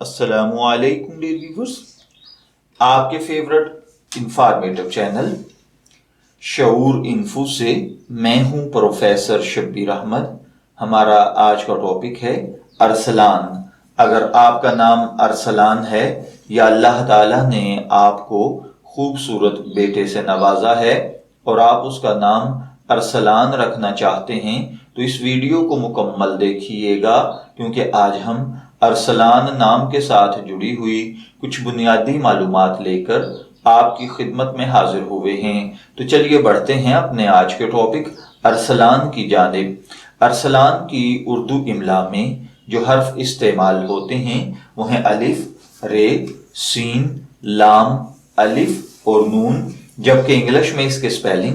السلام علیکم dear viewers, آپ کے فیورٹ انفارمیٹو چینل شعور انفو سے میں ہوں پروفیسر شبیر احمد۔ ہمارا آج کا ٹاپک ہے ارسلان۔ اگر آپ کا نام ارسلان ہے یا اللہ تعالیٰ نے آپ کو خوبصورت بیٹے سے نوازا ہے اور آپ اس کا نام ارسلان رکھنا چاہتے ہیں تو اس ویڈیو کو مکمل دیکھیے گا، کیونکہ آج ہم ارسلان نام کے ساتھ جڑی ہوئی کچھ بنیادی معلومات لے کر آپ کی خدمت میں حاضر ہوئے ہیں۔ تو چلیے بڑھتے ہیں اپنے آج کے ٹاپک ارسلان کی جانب۔ ارسلان کی اردو املا میں جو حرف استعمال ہوتے ہیں وہ ہیں الف، رے، سین، لام، الف اور نون، جبکہ انگلش میں اس کے سپیلنگ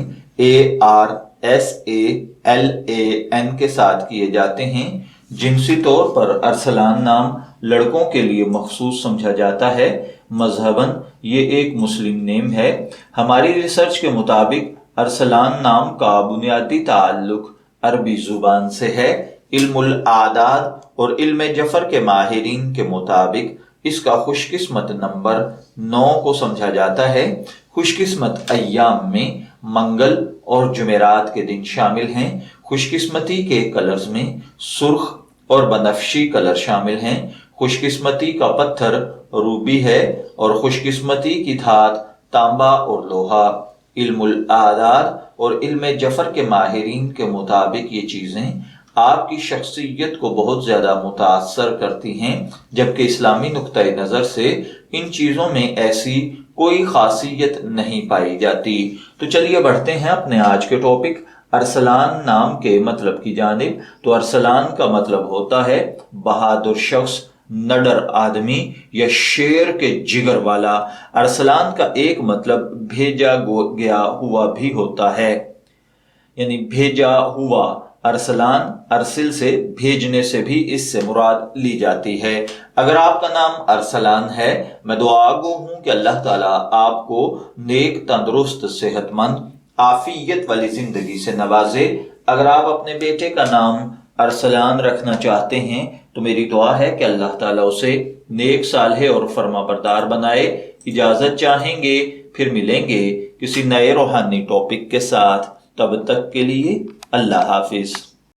ARSALAN کے ساتھ کیے جاتے ہیں۔ جنسی طور پر ارسلان نام لڑکوں کے لیے مخصوص سمجھا جاتا ہے۔ مذہباً یہ ایک مسلم نیم ہے۔ ہماری ریسرچ کے مطابق ارسلان نام کا بنیادی تعلق عربی زبان سے ہے۔ علم الاعداد اور علم جفر کے ماہرین کے مطابق اس کا خوش قسمت نمبر 9 کو سمجھا جاتا ہے۔ خوش قسمت ایام میں منگل اور جمعرات کے دن شامل ہیں۔ خوش قسمتی کے کلرز میں سرخ اور بنفشی کلر شامل ہیں۔ خوش قسمتی کا پتھر روبی ہے اور خوش قسمتی کی دھات تانبا اور لوہا۔ علم الاعداد اور علم جفر کے ماہرین کے مطابق یہ چیزیں آپ کی شخصیت کو بہت زیادہ متاثر کرتی ہیں، جبکہ اسلامی نقطہ نظر سے ان چیزوں میں ایسی کوئی خاصیت نہیں پائی جاتی۔ تو چلیے بڑھتے ہیں اپنے آج کے ٹاپک ارسلان نام کے مطلب کی جانب۔ تو ارسلان کا مطلب ہوتا ہے بہادر شخص، نڈر آدمی یا شیر کے جگر والا۔ ارسلان کا ایک مطلب بھیجا گیا ہوا بھی ہوتا ہے، یعنی بھیجا ہوا۔ ارسلان ارسل سے بھیجنے سے بھی اس سے مراد لی جاتی ہے۔ اگر آپ کا نام ارسلان ہے، میں دعا گو ہوں کہ اللہ تعالیٰ آپ کو نیک، تندرست، صحت مند، عافیت والی زندگی سے نوازے۔ اگر آپ اپنے بیٹے کا نام ارسلان رکھنا چاہتے ہیں تو میری دعا ہے کہ اللہ تعالیٰ اسے نیک، صالح اور فرما بردار بنائے۔ اجازت چاہیں گے، پھر ملیں گے کسی نئے روحانی ٹاپک کے ساتھ۔ تب تک کے لیے اللہ حافظ۔